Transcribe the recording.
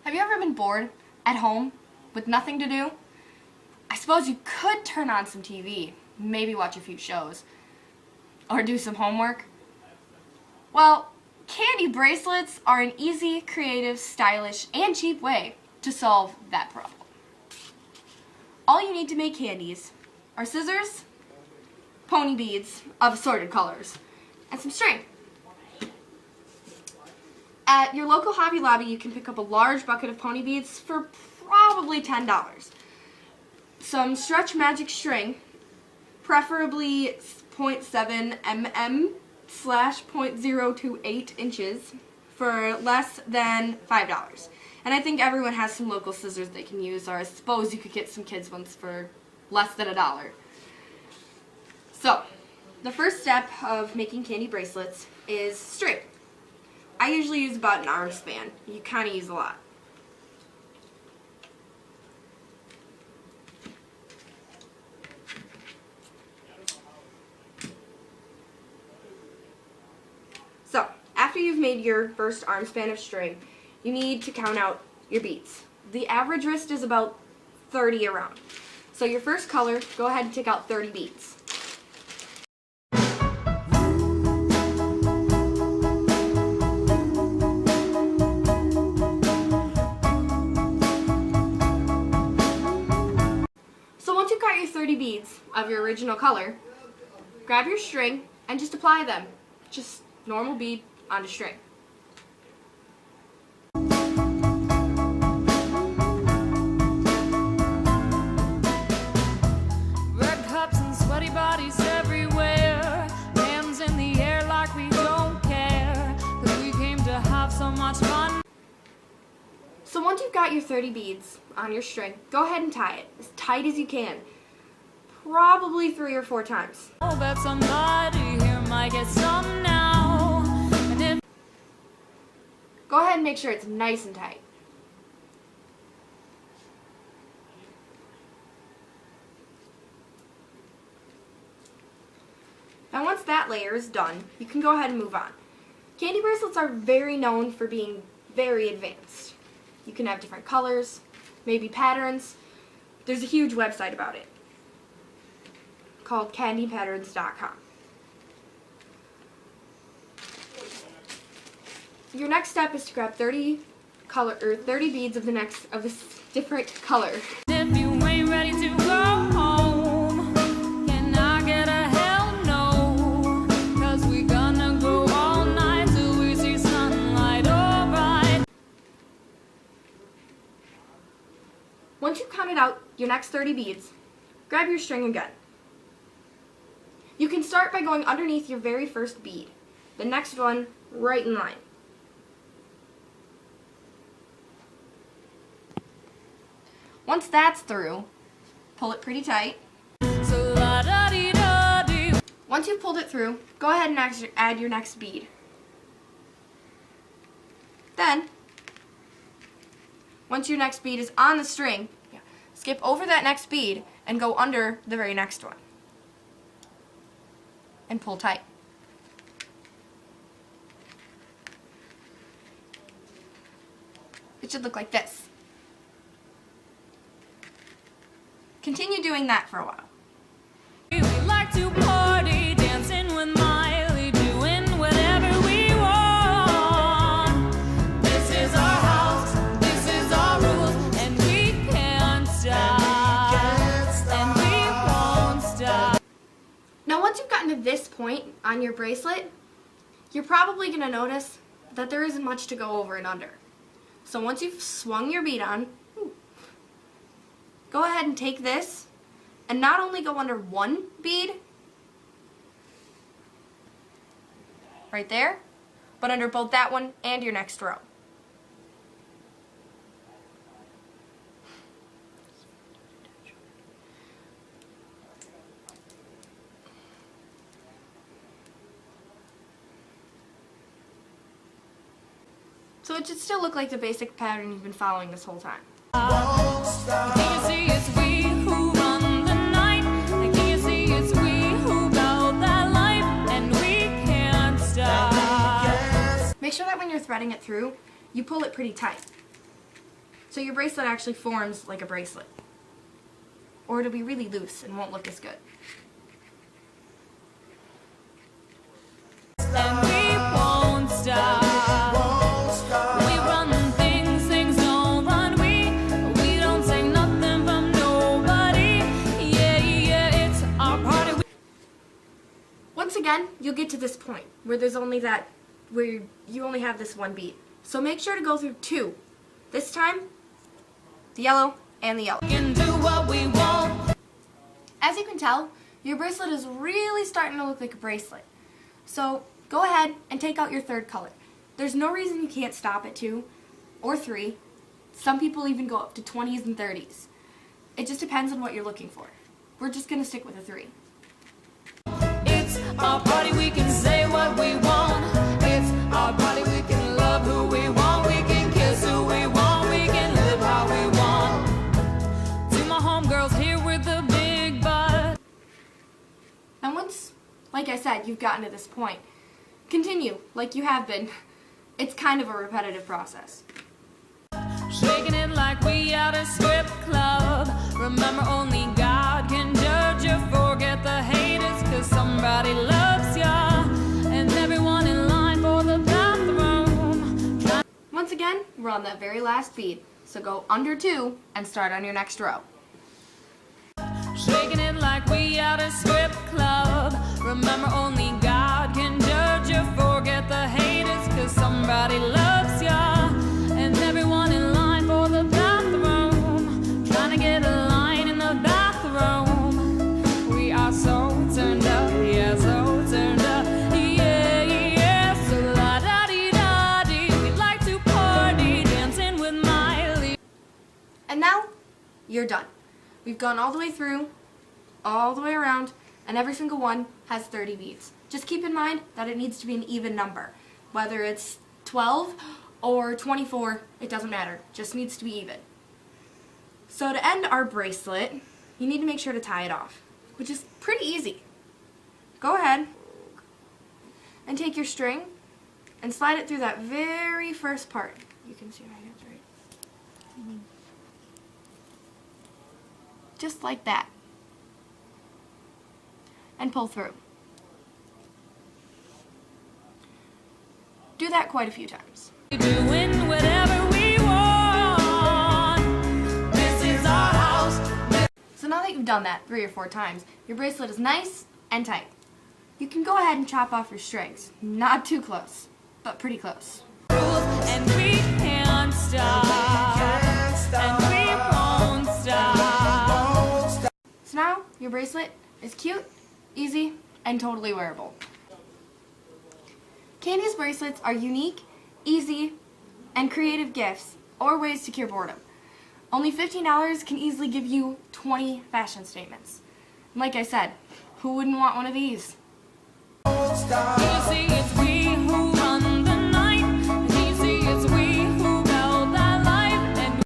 Have you ever been bored at home with nothing to do? I suppose you could turn on some TV, maybe watch a few shows, or do some homework. Well, candy bracelets are an easy, creative, stylish, and cheap way to solve that problem. All you need to make candies are scissors, pony beads of assorted colors, and some string. At your local Hobby Lobby, you can pick up a large bucket of pony beads for probably $10. Some stretch magic string, preferably 0.7 mm / 0.028 inches, for less than $5. And I think everyone has some local scissors they can use, or I suppose you could get some kids' ones for less than $1. So, the first step of making candy bracelets is string. I usually use about an arm span. You kind of use a lot. So, after you've made your first arm span of string, you need to count out your beads. The average wrist is about 30 around. So your first color, go ahead and take out 30 beads. So once you've got your 30 beads of your original color, grab your string and just apply them. Just normal bead onto string. Red cups and sweaty bodies everywhere, hands in the air like we don't care, 'cause we came to have so much fun. So once you've got your 30 beads on your string, go ahead and tie it as tight as you can. Probably 3 or 4 times. I'll bet somebody here might get some now. And if Go ahead and make sure it's nice and tight. Now once that layer is done, you can go ahead and move on. Candy bracelets are very known for being very advanced. You can have different colors, maybe patterns. There's a huge website about it called candypatterns.com. Your next step is to grab 30 beads of this different color. if you ain't ready to go home, can I get a hell no? 'Cause we gonna go all night till we see sunlight, alright. Once you've counted out your next 30 beads, grab your string again. You can start by going underneath your very first bead, the next one right in line. Once that's through, pull it pretty tight. So la-da-dee-da-dee. Once you've pulled it through, go ahead and add your next bead. Then, once your next bead is on the string, skip over that next bead and go under the very next one. And pull tight. It should look like this. Continue doing that for a while. We like to party, dancing with Miley, doing whatever we want. This is our house, this is our rules, and we can't stop, and we won't stop. Now once you've gotten to this point on your bracelet, you're probably going to notice that there isn't much to go over and under. So once you've swung your bead on, go ahead and take this and not only go under one bead, right there, but under both that one and your next row. So it should still look like the basic pattern you've been following this whole time. Can you see it's we who run the night? And can you see it's we who build that life? And we can't stop. Make sure that when you're threading it through, you pull it pretty tight. so your bracelet actually forms like a bracelet. Or it'll be really loose and won't look as good. And we won't stop. We run things, things don't run. We don't take nothing from nobody. Yeah, yeah, it's our party. Once again, you'll get to this point where there's only where you only have this one bead. So make sure to go through 2. This time, the yellow and the yellow. We can do what we want. As you can tell, your bracelet is really starting to look like a bracelet. So go ahead and take out your 3rd color. There's no reason you can't stop at 2 or 3. Some people even go up to 20s and 30s. It just depends on what you're looking for. We're just going to stick with a 3. It's our party, we can say what we want. It's our party, we can love who we want. We can kiss who we want. We can live how we want. To my homegirls here with the big butt. And once, like I said, you've gotten to this point, continue like you have been. It's kind of a repetitive process. Shaking it like we at a strip club. Remember, only God can judge you. Forget the haters, 'cause somebody loves ya. And everyone in line for the bathroom. Once again, we're on that very last bead. So go under 2 and start on your next row. Shaking it like we at a strip club. Remember, only God can judge you. Forget the haters, 'cause somebody loves ya. And everyone in line for the bathroom. Trying to get a line in the bathroom. We are so turned up, yeah, so turned up. Yeah, yeah, so la-da-dee-da-dee. We like to party, dancing with Miley. And now, you're done. We've gone all the way through, all the way around, and every single one has 30 beads. Just keep in mind that it needs to be an even number. Whether it's 12 or 24, it doesn't matter. Just needs to be even. So to end our bracelet, you need to make sure to tie it off, which is pretty easy. Go ahead and take your string and slide it through that very first part. You can see my hands, right? Just like that. And pull through. Do that quite a few times. Doing whatever we want. This is our house. So now that you've done that 3 or 4 times, your bracelet is nice and tight. You can go ahead and chop off your strings. Not too close, but pretty close. And we can't stop. And we won't stop. So now your bracelet is cute, easy, and totally wearable. Kandi's bracelets are unique, easy, and creative gifts or ways to cure boredom. Only $15 can easily give you 20 fashion statements. And like I said, who wouldn't want one of these? You see, it's we